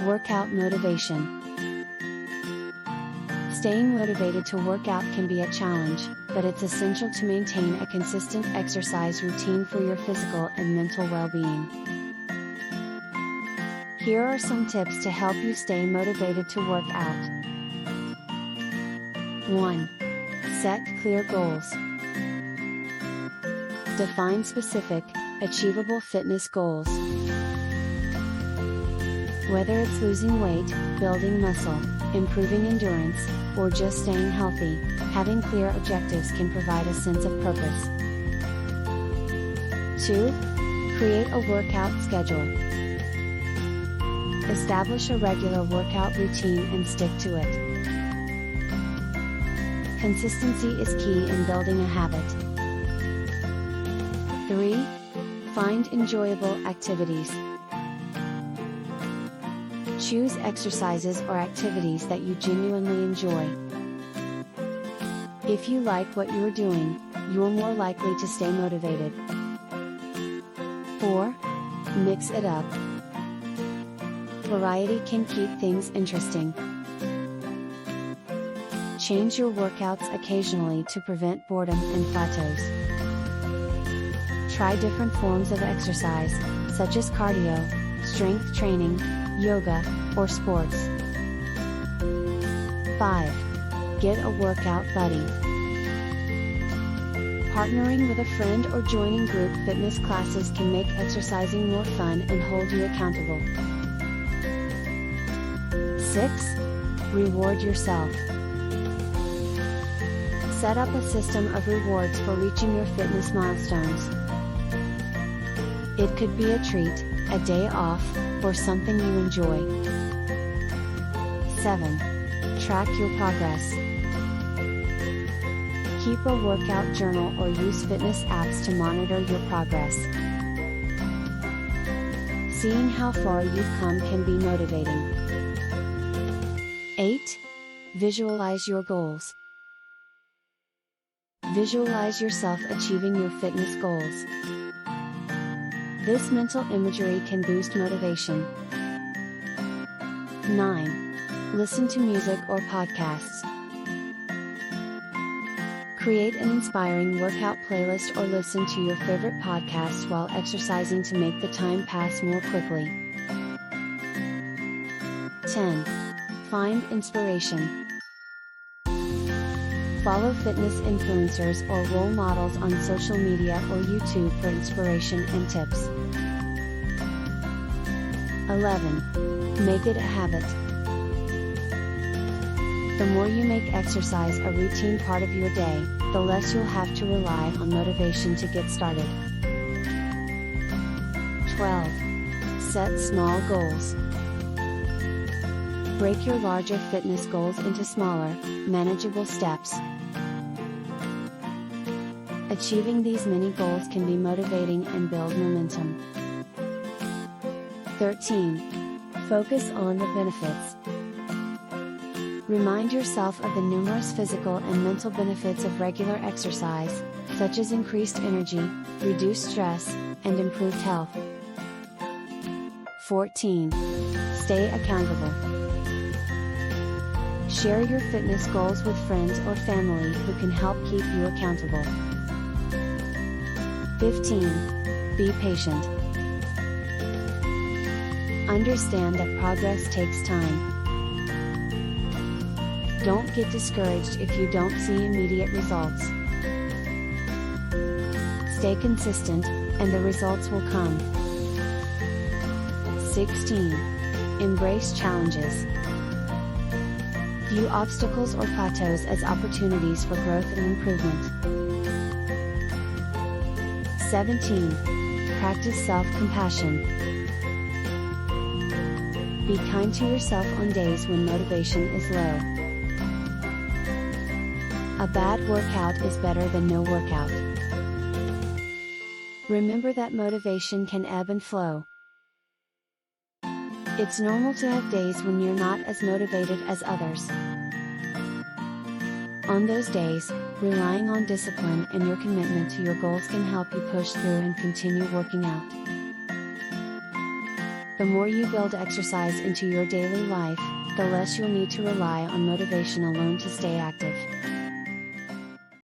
Workout motivation. Staying motivated to work out can be a challenge, but it's essential to maintain a consistent exercise routine for your physical and mental well-being. Here are some tips to help you stay motivated to work out. 1. Set clear goals. Define specific, achievable fitness goals. Whether it's losing weight, building muscle, improving endurance, or just staying healthy, having clear objectives can provide a sense of purpose. 2. Create a workout schedule. Establish a regular workout routine and stick to it. Consistency is key in building a habit. 3. Find enjoyable activities. Choose exercises or activities that you genuinely enjoy. If you like what you are doing, you are more likely to stay motivated. 4. Mix it up. Variety can keep things interesting. Change your workouts occasionally to prevent boredom and plateaus. Try different forms of exercise, such as cardio, strength training, yoga, or sports. 5. Get a workout buddy. Partnering with a friend or joining group fitness classes can make exercising more fun and hold you accountable. 6. Reward yourself. Set up a system of rewards for reaching your fitness milestones. It could be a treat, a day off, or something you enjoy. 7. Track your progress. Keep a workout journal or use fitness apps to monitor your progress. Seeing how far you've come can be motivating. 8. Visualize your goals. Visualize yourself achieving your fitness goals. This mental imagery can boost motivation. 9. Listen to music or podcasts. Create an inspiring workout playlist or listen to your favorite podcasts while exercising to make the time pass more quickly. 10. Find inspiration. Follow fitness influencers or role models on social media or YouTube for inspiration and tips. 11. Make it a habit. The more you make exercise a routine part of your day, the less you'll have to rely on motivation to get started. 12. Set small goals. Break your larger fitness goals into smaller, manageable steps. Achieving these mini goals can be motivating and build momentum. 13. Focus on the benefits. Remind yourself of the numerous physical and mental benefits of regular exercise, such as increased energy, reduced stress, and improved health. 14. Stay accountable. Share your fitness goals with friends or family who can help keep you accountable. 15. Be patient. Understand that progress takes time. Don't get discouraged if you don't see immediate results. Stay consistent, and the results will come. 16. Embrace challenges. View obstacles or plateaus as opportunities for growth and improvement. 17. Practice self-compassion. Be kind to yourself on days when motivation is low. A bad workout is better than no workout. Remember that motivation can ebb and flow. It's normal to have days when you're not as motivated as others. On those days, relying on discipline and your commitment to your goals can help you push through and continue working out. The more you build exercise into your daily life, the less you'll need to rely on motivation alone to stay active.